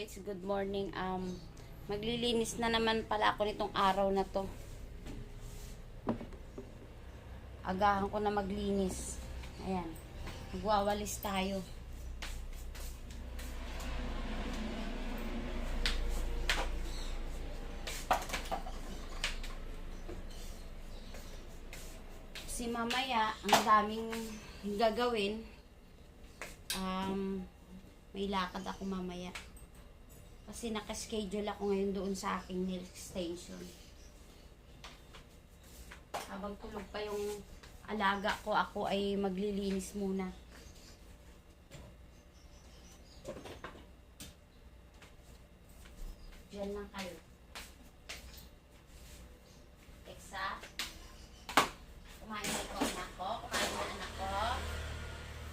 guys, good morning. Maglilinis na naman pala ako nitong araw na to. Agahan ko na maglinis. Ayan. Magwawalis tayo. Si mamaya, ang daming gagawin. May lakad ako mamaya. Kasi nakaschedule ako ngayon doon sa aking nail extension. Habang tulog pa yung alaga ko, ako ay maglilinis muna. Diyan lang kayo. Teksa. Kumain na ito anak ko. Kumain na anak ko.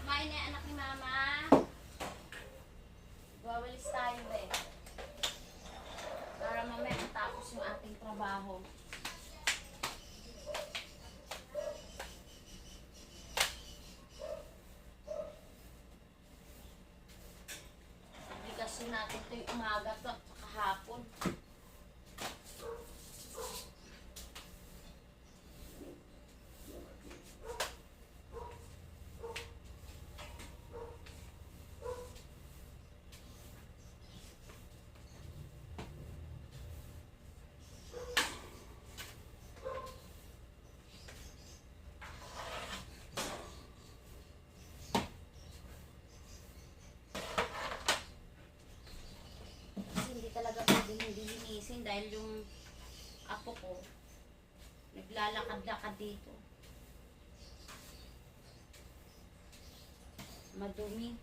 Kumain na anak ni mama. Wawalis tayo eh. Para mamaya matapos yung ating trabaho. Obligasyon natin ito yung umaga to at kahapon. Talaga pwedeng hindi linisin dahil yung apo ko naglalakad-lakad dito. Madumi.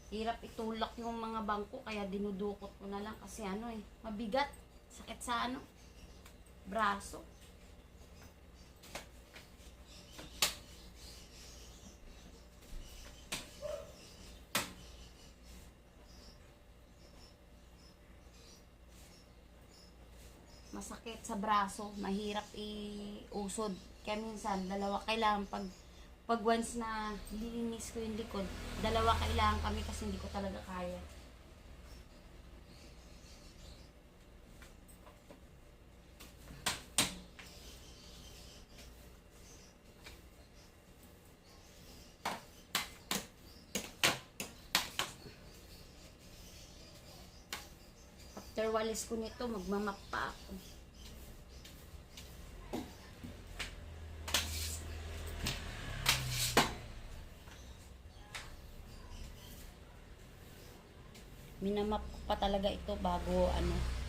Hirap itulak yung mga bangko kaya dinudukot ko na lang kasi mabigat. Sakit sa braso. Masakit sa braso, mahirap iusod. Kaya minsan, dalawa kailangan pag once na lilinis ko yung likod, dalawa kailangan kami kasi hindi ko talaga kaya. After walis ko nito, magmamap pa ako. Minamap ko pa talaga ito bago anak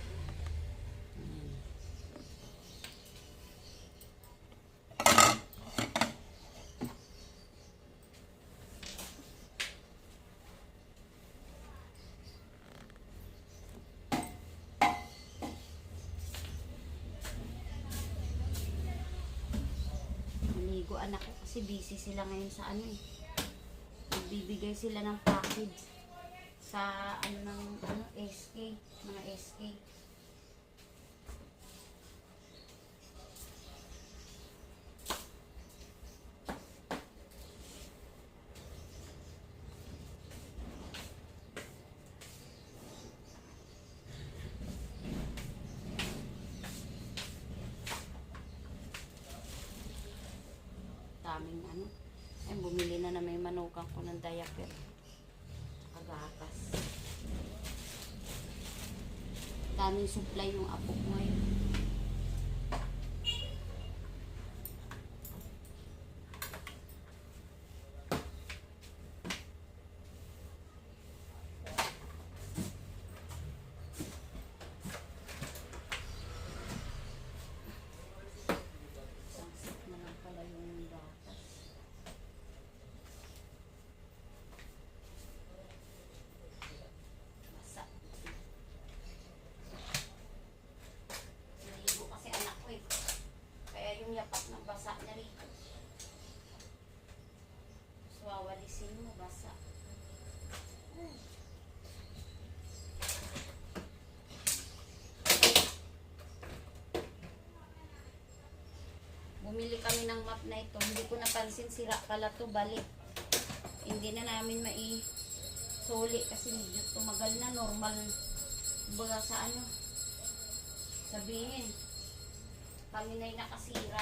ko kasi busy sila ngayon sa nagbibigay sila ng package sa SK, mga SK. Daming bumili na may manukan ko ng diaper. Agatas. Daming supply yung apo ko ngayon. Yung yapak ng basa na rito. So, wawalisin mo, basa. Bumili kami ng map na ito. Hindi ko napansin, sira pala to, balik. Hindi na namin suli kasi medyo tumagal na, normal. Baga sa ano, sabihin, kami na'y nakasira.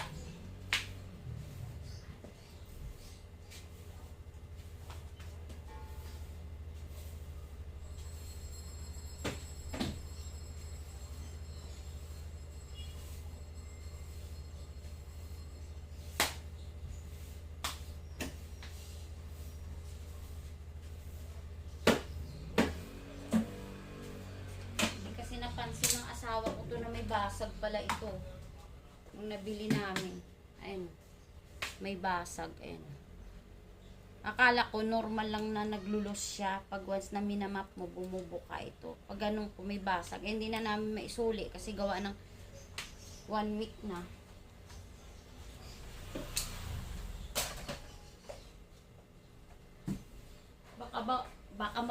Napansin ng asawa ko to na may basag pala ito. Nung nabili namin. Ayun. May basag. Ayun. Akala ko normal lang na naglulos siya. Pag once na minamap mo, bumubuka ito. Pag ganun po may basag. Hindi na namin maisuli kasi gawa ng 1 week na. Baka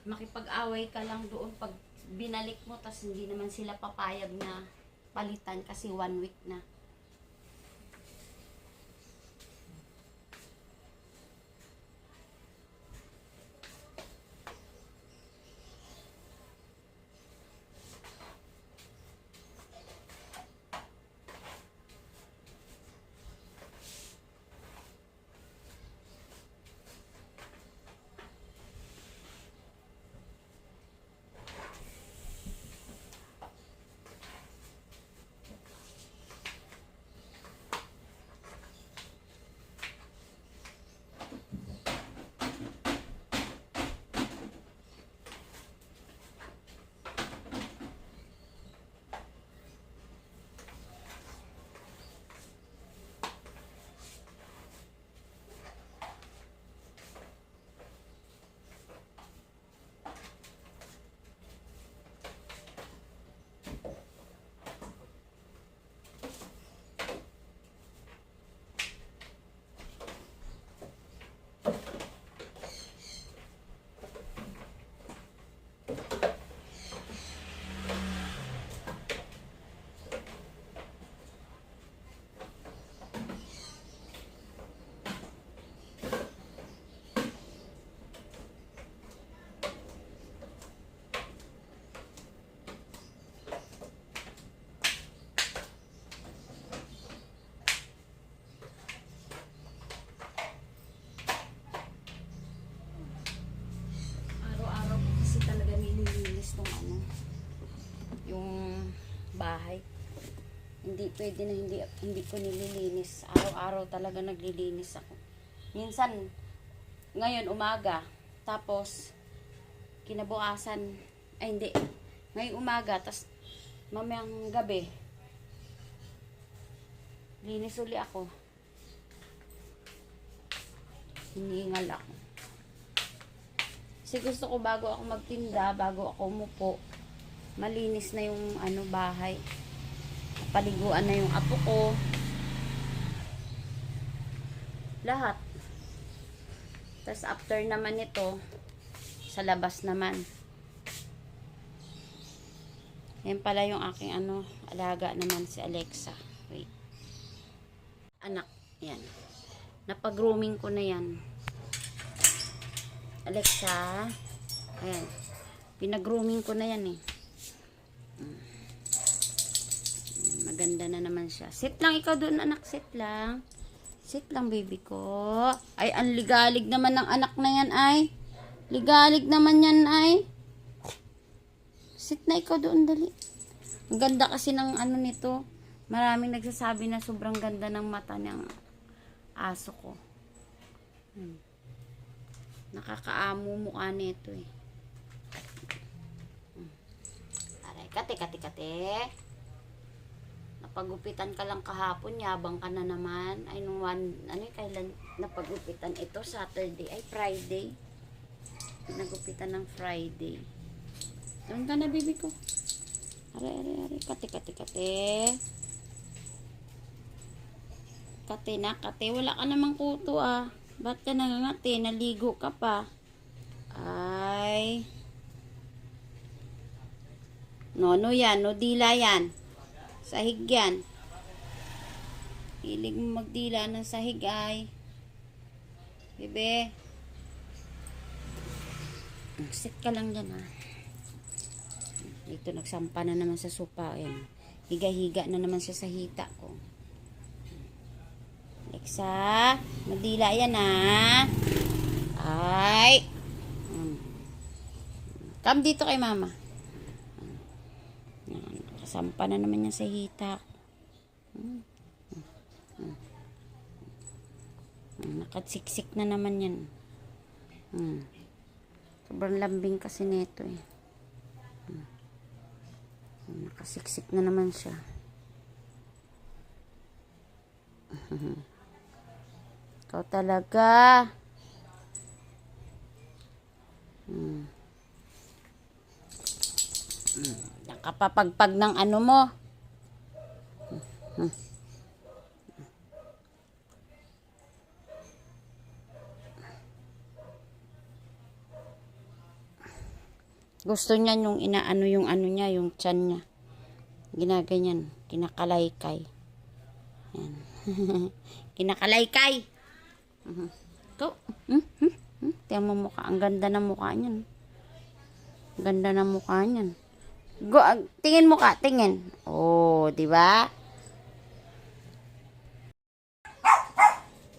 makipag-away ka lang doon pag binalik mo, tas hindi naman sila papayag na palitan kasi 1 week na. Bahay. Hindi pwede na hindi ko nililinis. Araw-araw talaga naglilinis ako. Minsan ngayon umaga, tapos kinabukasan ay hindi. Ngayong umaga, tapos mamayang gabi linis uli ako. Hinihingal ako. Kasi gusto ko bago ako magtinda, bago ako umupo, malinis na yung bahay. Paliguan na yung apo ko. Lahat. Tapos after naman ito, sa labas naman. Yan pala yung aking alaga naman si Alexa. Wait. Anak, yan. Napag-grooming ko na yan. Alexa. Ayan. Pinag-grooming ko na yan eh. Maganda na naman siya. Sit lang ikaw doon, anak. Sit lang. Sit lang, baby ko. Ay, ang ligalig naman ng anak na yan, ay. Ligalig naman yan, ay. Sit na ikaw doon, dali. Ang ganda kasi ng nito. Maraming nagsasabi na sobrang ganda ng mata ng aso ko. Nakakaamo mukha nito eh. Aray, kate. Napagupitan ka lang kahapon, yabang ka na naman. Ay, kailan napagupitan ito? Saturday, ay Friday. Nagupitan ng Friday. Doon ka na, baby ko. Are, kate. Kate, wala ka namang kuto ah. Ba't ka nangangati? Naligo ka pa. Ay. No yan, no dila yan. Sahig yan. Hilig mo magdila ng sahig ay. Bebe. Sit ka lang dyan ha. Dito nagsampa na naman sa sopa. Ayan. Higa-higa na naman siya sa hita ko. Alexa, magdila yan ha. Ay. Come dito kay mama. Nakasampa na naman yan sa hita. Nakatsiksik na naman yan. Sobrang lambing kasi nito eh. Nakasiksik na naman siya. Ikaw talaga. Nakapapagpag ng ano mo. Gusto niya yung inaano yung ano niya, yung tiyan niya. Ginaganyan, kinakalaykay. Yan. Kinakalaykay. Ito. Tingnan mo mukha, ang ganda ng mukha niyan. Ang ganda ng mukha niyan. Go, tingin mukha, tingin. Oh, di ba?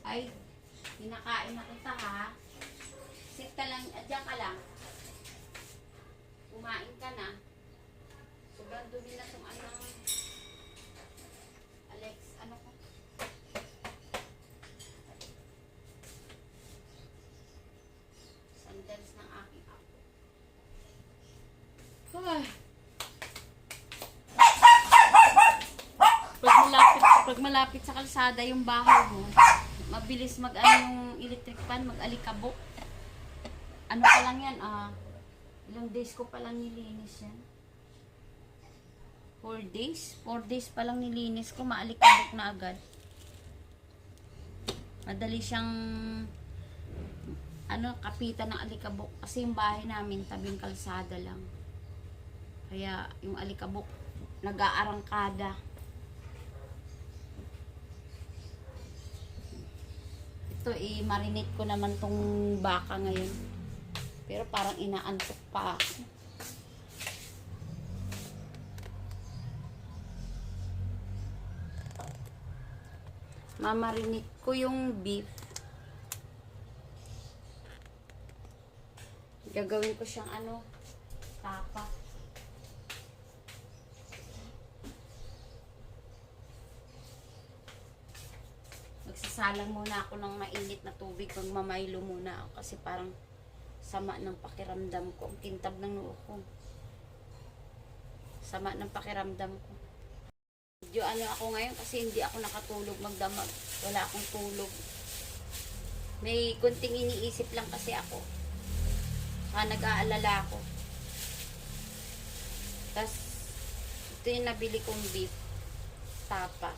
Ay, kinakain na kita ha. Sit ka lang, adyan ka lang. Kumain ka na. Sobrang dumi na itong ano. Alex, ano ko? Sandals ng aking apo. Ay. Pag malapit sa kalsada yung bahay mo, mabilis mag-ano yung electric fan, mag-alikabok. Ano pa lang yan, ilang days ko palang nilinis yan. 4 days? 4 days palang nilinis ko, maalikabok na agad. Madali siyang kapitan ng alikabok. Kasi yung bahay namin, tabing kalsada lang. Kaya yung alikabok, nag-aarangkada. Ito, i-marinate ko naman tong baka ngayon. Pero parang inaantok pa ako. Mamarinate ko yung beef. Gagawin ko siyang tapa. Magsasalang muna ako ng mainit na tubig. Magmamaylo muna ako kasi parang sama ng pakiramdam ko. Ang kintab ng noo ko. Sama ng pakiramdam ko. Medyo ako ngayon kasi hindi ako nakatulog magdamag. Wala akong tulog. May kunting iniisip lang kasi ako. Nag-aalala ako. Tapos, ito yung nabili kong beef. Tapa.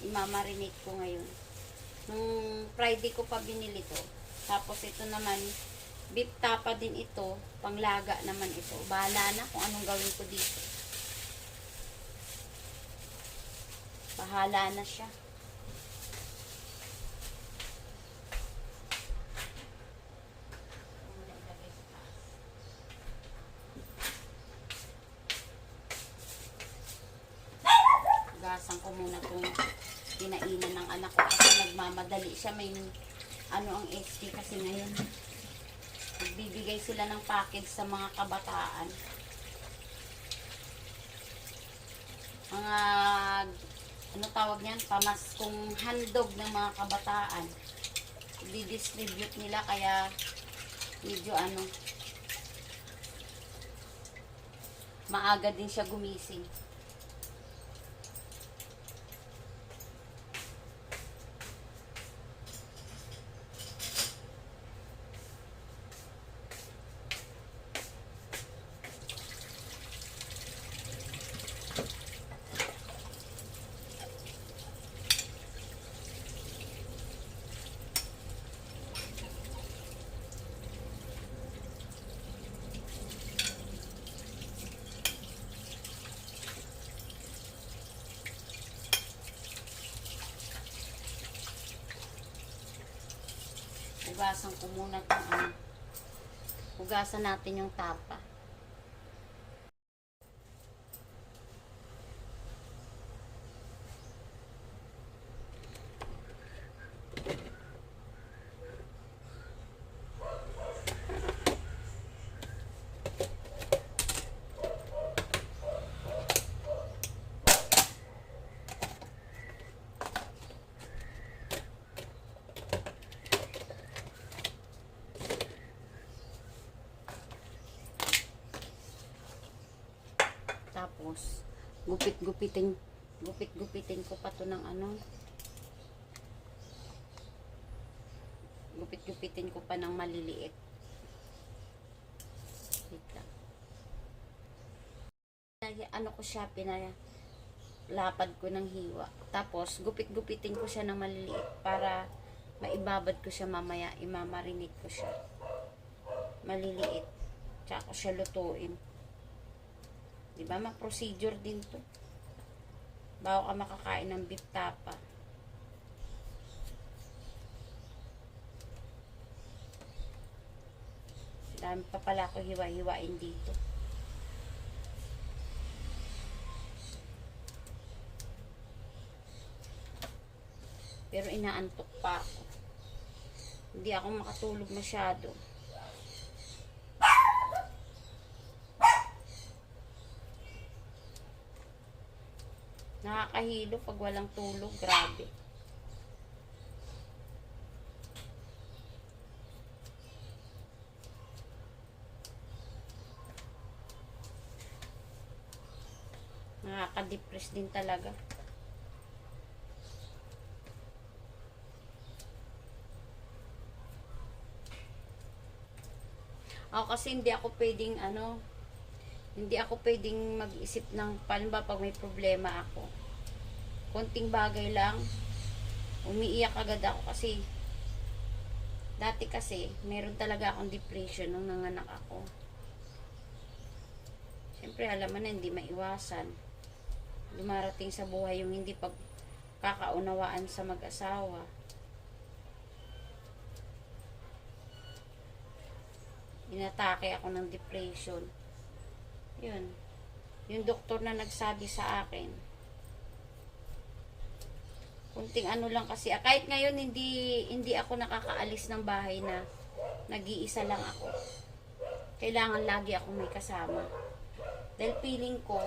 Imamarinate ko ngayon. Nung Friday ko pa binili to. Tapos ito naman, beef tapa din ito. Panglaga naman ito. Bahala na kung anong gawin ko dito. Bahala na siya. Gasan ko muna itong kinainan ng anak ko kasi nagmamadali siya. May ang SP kasi ngayon. Nagbibigay sila ng package sa mga kabataan. Mga tawag niyan? Pamaskong handog ng mga kabataan. Di-distribute nila kaya medyo maaga din siya gumising. Hugasan ko muna itong ano. Hugasan natin yung tapa. Tapos, gupit-gupitin ko pa to ng ano. Gupit-gupitin ko pa ng maliliit. Wait lang. Ano ko siya, lapad ko ng hiwa. Tapos, gupit-gupitin ko siya ng maliliit para maibabad ko siya mamaya. Imamarinate ko siya. Maliliit. Tsaka ko siya lutuin. Diba? Mag-procedure din to. Bago ka makakain ng beef tapa. Dami pa pala ako hiwa-hiwain dito. Pero inaantok pa ako. Hindi ako makatulog masyado. Nakakahilo pag walang tulog. Grabe. Nakaka-depress din talaga. Ako kasi hindi ako pwedeng hindi ako pwedeng mag-isip ng paano ba pag may problema ako. Konting bagay lang, umiiyak agad ako kasi dati kasi meron talaga akong depression nung nanganak ako. Siyempre alam mo na hindi maiwasan. Dumarating sa buhay yung hindi pagkakaunawaan sa mag-asawa. Inatake ako ng depression. Yun. Yung doktor na nagsabi sa akin. Kunting ano lang kasi. Kahit ngayon hindi ako nakakaalis ng bahay na nag-iisa lang ako. Kailangan lagi ako may kasama. Dahil feeling ko,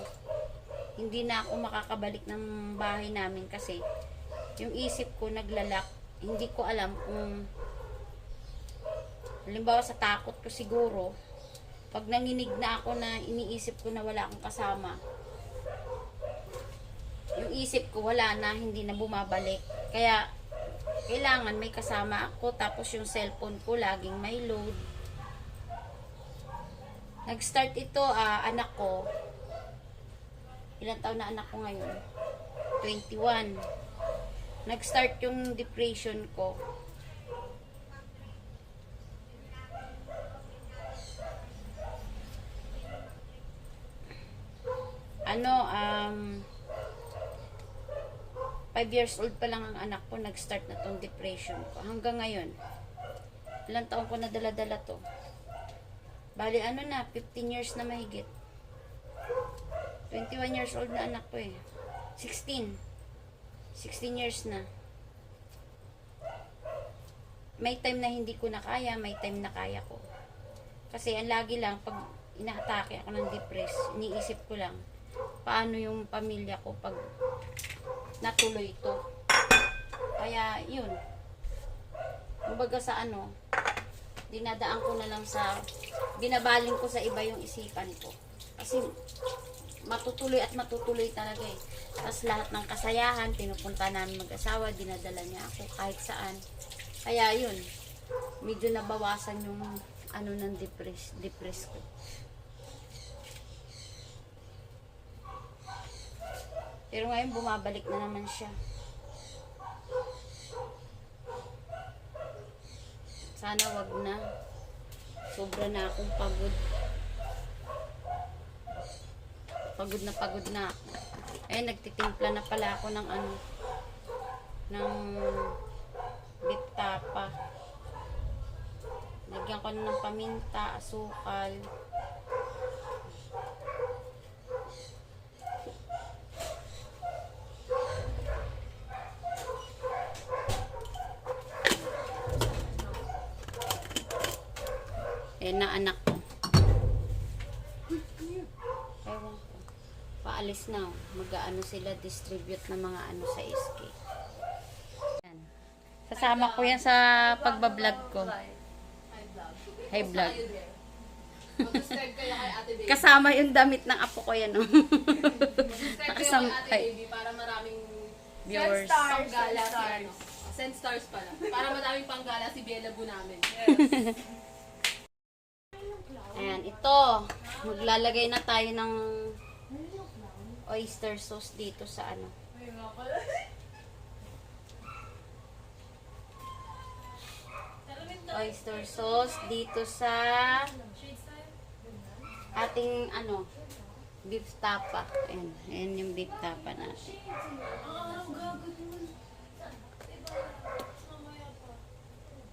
hindi na ako makakabalik ng bahay namin kasi yung isip ko naglalak. Hindi ko alam kung halimbawa sa takot ko siguro, pag nanginig na ako na iniisip ko na wala akong kasama, yung isip ko wala na, hindi na bumabalik. Kaya, kailangan may kasama ako. Tapos yung cellphone ko, laging may load. Nag-start ito, anak ko. Ilang taon na anak ko ngayon? 21. Nag-start yung depression ko. ano, 5 years old pa lang ang anak ko, nag-start na tong depression ko. Hanggang ngayon, ilang taon ko na dala-dala to. Bali, ano na, 15 years na mahigit. 21 years old na anak ko eh. 16 years na. May time na hindi ko na kaya, may time na kaya ko. Kasi ang lagi lang, pag inaatake ako ng depress, iniisip ko lang, paano yung pamilya ko pag natuloy ito. Kaya, yun. Kumbaga sa ano, dinadaan ko na lang sa, binabaling ko sa iba yung isipan ko. Kasi, matutuloy at matutuloy talaga eh. Tapos lahat ng kasayahan, pinupunta namin mag-asawa, dinadala niya ako kahit saan. Kaya yun, medyo nabawasan yung ano ng depress ko. Pero ngayon bumabalik na naman siya. Sana wag na. Sobra na akong pagod. Pagod na ako. Eh, nagtitimpla na pala ako ng ano, ng beef tapa. Lagyan ko na ng paminta, asukal. Na anak ko. Ewan ko. Paalis na. Mag-ano sila, distribute ng mga ano sa SK. Yan. Kasama ko yan sa pagbablog ko. Hi vlog. Mag-subscribe kayo kay Ate Baby. Kasama yung damit ng apo ko yan. No? Mag-subscribe kayo Kasama- kay Ate Baby para maraming Viewers. panggala si ano. Send stars pala. Para madaming panggala si Bella Bu namin. Ayan, ito. Maglalagay na tayo ng oyster sauce dito sa ano. Oyster sauce dito sa ating ano, beef tapa. Ayan, ayan yung beef tapa natin.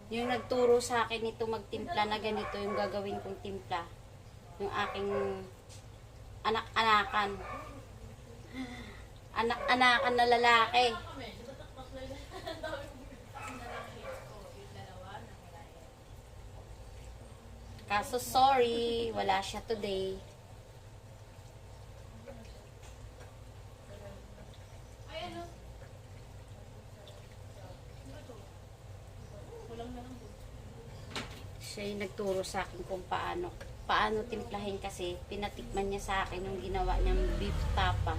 Yung nagturo sa akin nito magtimpla na ganito yung gagawin kong timpla. Yung aking anak-anakan. Anak-anakan na lalaki. Kaso sorry, wala siya today. Siya yung nagturo sa akin kung paano timplahin kasi pinatikman niya sa akin yung ginawa niyang beef tapa.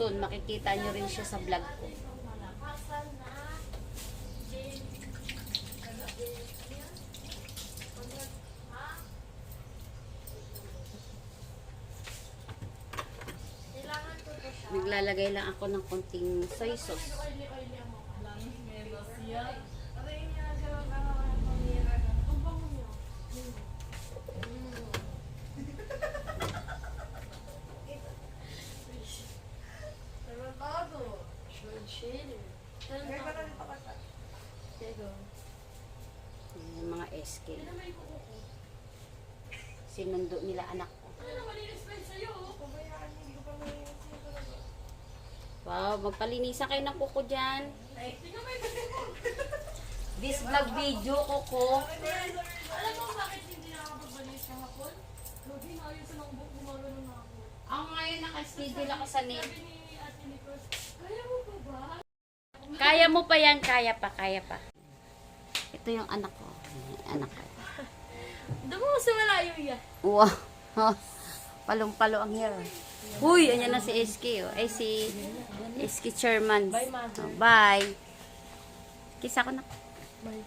Soon makikita niyo rin siya sa vlog ko. Naglalagay lang ako ng konting soy sauce. Yung mga SK. Sinundo nila anak ko. Wow, magpalinisan kayo ng kuko dyan. This vlog video, kuko. Alam mo bakit hindi nakakapagbalis kahapon? Lagi na ayun sa nang gumagano na ako. Ako ngayon naka-schedule ako sa net. Sabi ni Ate Nicole, kaya mo pa ba? Kaya mo pa yan, kaya pa, kaya pa. Ito yung anak ko. Anak ko. Doon mo sa malayo yan. Wow. Palong-palo ang hair. Uy, ayan na si SK. Oh. Ay, si SK chairman. Bye, mother. Oh, bye. Kiss ako na. Bye.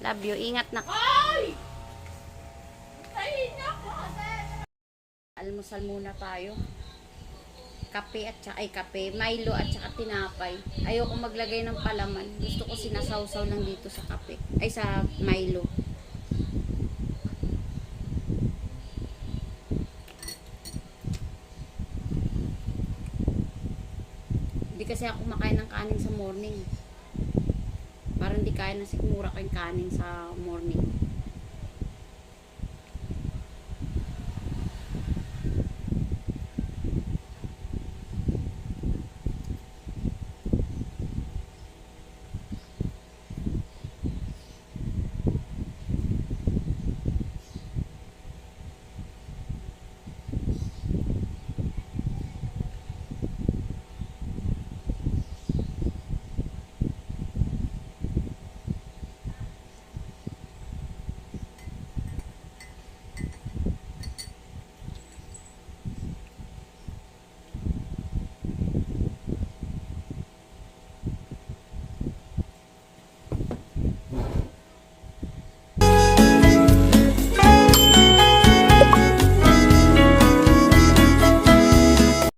Love you. Ingat na. Ay! Tayin niya ako! Almusal muna tayo. Kape at saka, kape, Milo at saka tinapay. Ayoko maglagay ng palaman. Gusto ko sinasawsaw lang dito sa kape. Ay, sa Milo. Hindi kasi ako makain ng kanin sa morning. Parang hindi kaya na sigmura ko yung kanin sa morning.